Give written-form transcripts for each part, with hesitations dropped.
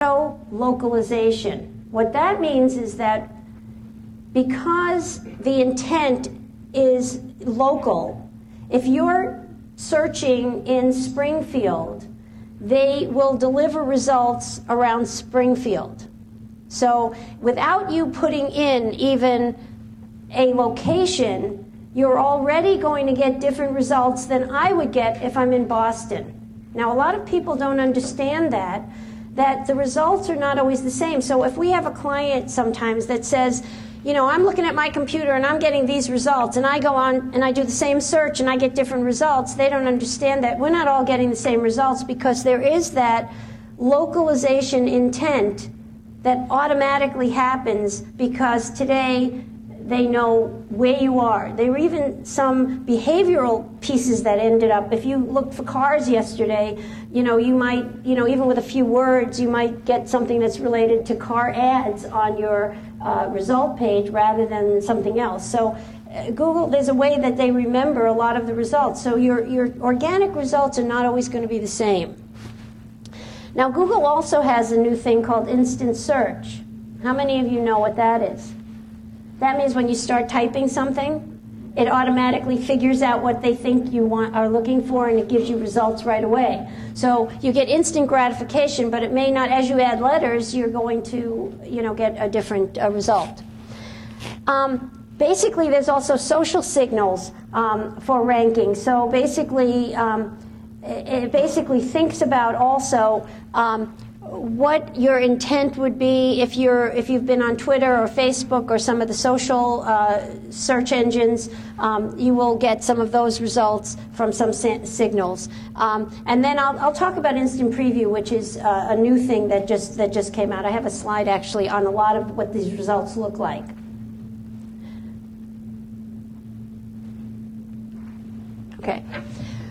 Localization. What that means is that because the intent is local, if you're searching in Springfield, they will deliver results around Springfield. So without you putting in even a location, you're already going to get different results than I would get if I'm in Boston. Now, a lot of people don't understand that the results are not always the same. So if we have a client sometimes that says, you know, I'm looking at my computer and I'm getting these results, and I go on and I do the same search and I get different results, they don't understand that we're not all getting the same results, because there is that localization intent that automatically happens because today they know where you are. There were even some behavioral pieces that ended up. If you looked for cars yesterday, you know, you might, you know, even with a few words, you might get something that's related to car ads on your result page rather than something else. So Google, there's a way that they remember a lot of the results. So your organic results are not always going to be the same. Now, Google also has a new thing called instant search. How many of you know what that is? That means when you start typing something, it automatically figures out what they think you are looking for, and it gives you results right away. So you get instant gratification, but it may not, as you add letters, you're going to, you know, get a different result. Basically, there's also social signals for ranking. So basically, it basically thinks about also what your intent would be if you've been on Twitter or Facebook or some of the social search engines. You will get some of those results from some signals. And then I'll talk about instant preview, which is a new thing that just came out. I have a slide actually on a lot of what these results look like. Okay.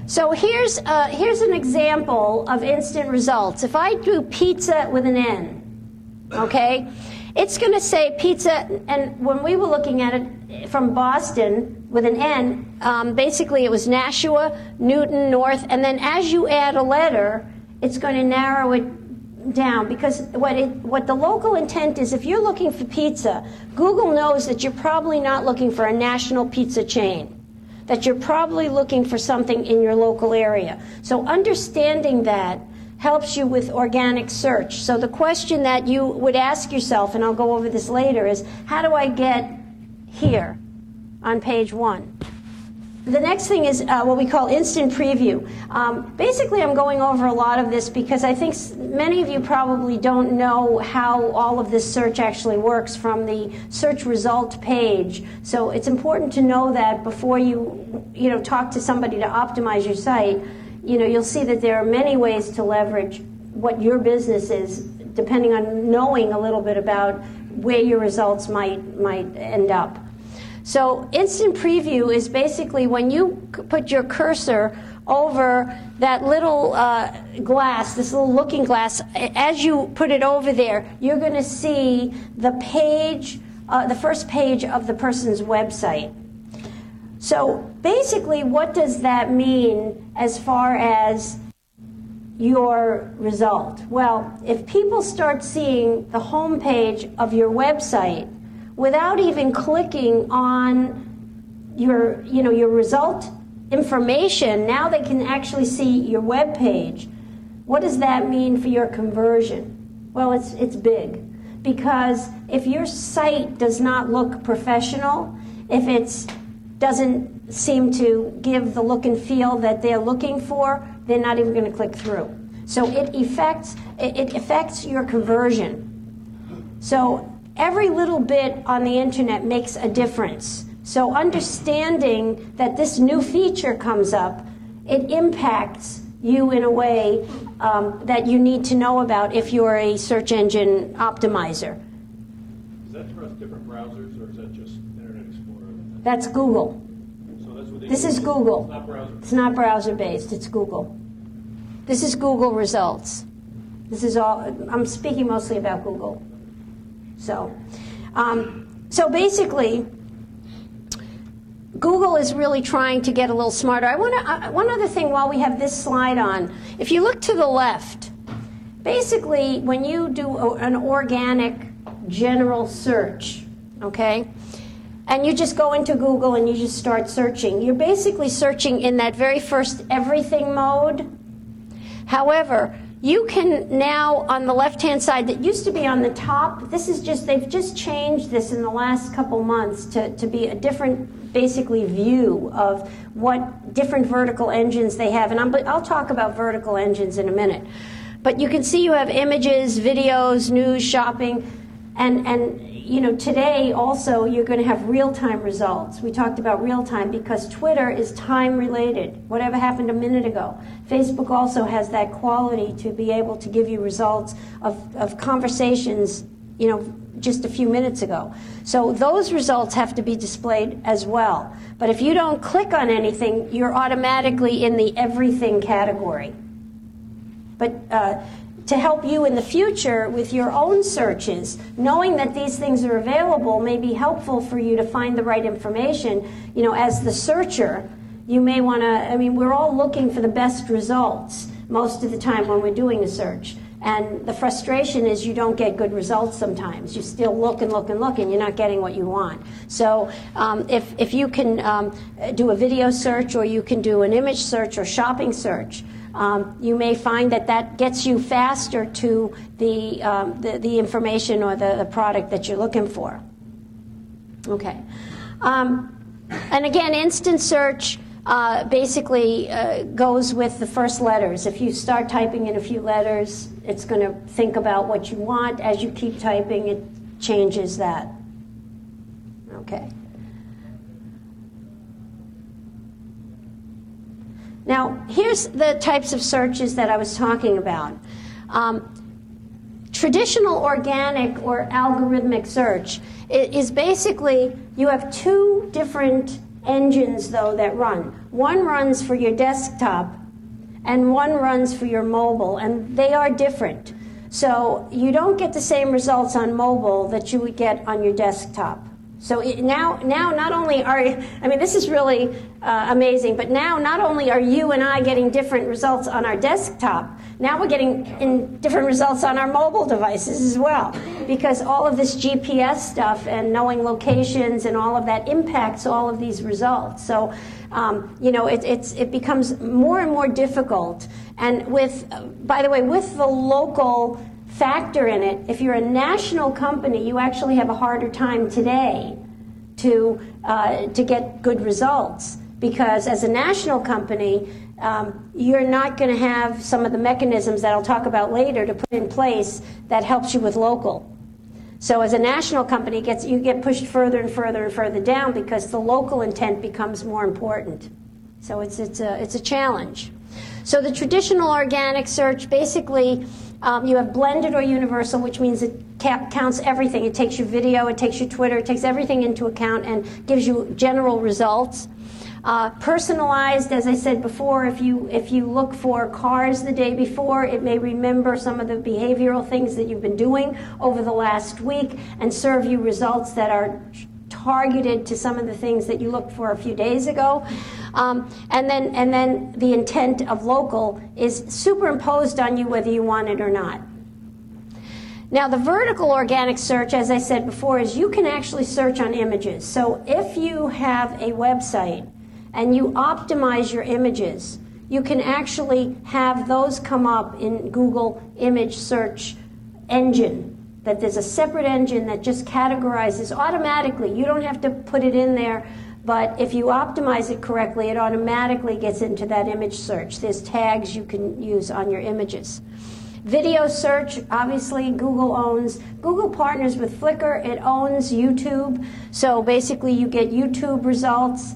So here's an example of instant results. If I do pizza with an N, okay, it's going to say pizza, and when we were looking at it from Boston with an N, basically it was Nashua, Newton, North, and then as you add a letter, it's going to narrow it down, because what the local intent is, if you're looking for pizza, Google knows that you're probably not looking for a national pizza chain, that you're probably looking for something in your local area. So understanding that helps you with organic search. So the question that you would ask yourself, and I'll go over this later, is how do I get here on page 1? The next thing is what we call instant preview. Basically, I'm going over a lot of this because I think many of you probably don't know how all of this search actually works from the search result page. So it's important to know that before you talk to somebody to optimize your site. You'll see that there are many ways to leverage what your business is, depending on knowing a little bit about where your results might end up. So instant preview is basically when you put your cursor over that little glass, this little looking glass, as you put it over there, you're going to see the page, the first page of the person's website. So basically, what does that mean as far as your result? Well, if people start seeing the home page of your website without even clicking on your result information, now they can actually see your web page. What does that mean for your conversion? Well, it's big, because if your site does not look professional, if it doesn't seem to give the look and feel that they're looking for, they're not even going to click through. So it affects your conversion. So every little bit on the internet makes a difference. So understanding that this new feature comes up, it impacts you in a way that you need to know about if you're a search engine optimizer. Is that across different browsers, or is that just Internet Explorer? That's Google. So that's what This is Google. It's not browser. It's not browser-based. It's Google. This is Google results. This is all. I'm speaking mostly about Google. So basically, Google is really trying to get a little smarter. One other thing while we have this slide on. If you look to the left, basically, when you do an organic general search, okay, and you just go into Google and you just start searching, you're basically searching in that very first everything mode. However, you can now, on the left-hand side, that used to be on the top, this is just, they've just changed this in the last couple months to be a different, basically, view of what different vertical engines they have. And I'll talk about vertical engines in a minute. But you can see you have images, videos, news, shopping, and you know, today also you're going to have real-time results. We talked about real-time because Twitter is time-related. Whatever happened a minute ago. Facebook also has that quality to be able to give you results of conversations, you know, just a few minutes ago. So those results have to be displayed as well. But if you don't click on anything, you're automatically in the everything category. But to help you in the future with your own searches, knowing that these things are available may be helpful for you to find the right information. You know, as the searcher, you may want to, I mean, we're all looking for the best results most of the time when we're doing a search. And the frustration is you don't get good results sometimes. You still look and look and look, and you're not getting what you want. So if you can do a video search, or you can do an image search or shopping search, you may find that that gets you faster to the information or the product that you're looking for. Okay. And again, instant search basically goes with the first letters. If you start typing in a few letters, it's going to think about what you want. As you keep typing, it changes that. Okay. Now, here's the types of searches that I was talking about. Traditional organic or algorithmic search is basically, you have two different engines, though, that run. One runs for your desktop, and one runs for your mobile, and they are different. So you don't get the same results on mobile that you would get on your desktop. So now not only are, I mean, this is really amazing, but now not only are you and I getting different results on our desktop, now we're getting different results on our mobile devices as well, because all of this GPS stuff and knowing locations and all of that impacts all of these results. So, you know, it becomes more and more difficult. And with, by the way, with the local factor in it, if you're a national company, you actually have a harder time today to get good results, because as a national company, you're not going to have some of the mechanisms that I'll talk about later to put in place that helps you with local. So as a national company, you get pushed further and further and further down because the local intent becomes more important. So it's a challenge. So the traditional organic search, basically, you have blended or universal, which means it counts everything. It takes your video, it takes your Twitter, it takes everything into account and gives you general results. Personalized, as I said before, if you look for cars the day before, it may remember some of the behavioral things that you've been doing over the last week and serve you results that are targeted to some of the things that you looked for a few days ago. And then the intent of local is superimposed on you whether you want it or not. Now, the vertical organic search, as I said before, is you can actually search on images. So if you have a website and you optimize your images, you can actually have those come up in Google image search engine. That there's a separate engine that just categorizes automatically. You don't have to put it in there, but if you optimize it correctly, it automatically gets into that image search. There's tags you can use on your images. Video search, obviously, Google owns. Google partners with Flickr. It owns YouTube. So basically, you get YouTube results.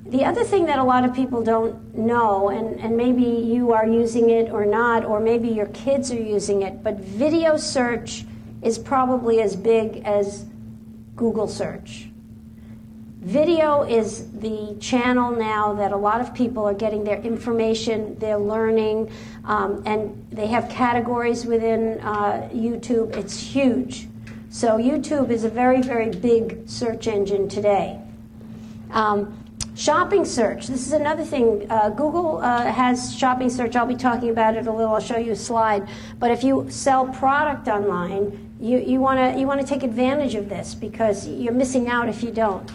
The other thing that a lot of people don't know, and maybe you are using it or not, or maybe your kids are using it, but video search is probably as big as Google search. Video is the channel now that a lot of people are getting their information, they're learning, and they have categories within YouTube. It's huge. So YouTube is a very, very big search engine today. Shopping search. This is another thing. Google has shopping search. I'll be talking about it a little. I'll show you a slide. But if you sell product online, you want to take advantage of this because you're missing out if you don't.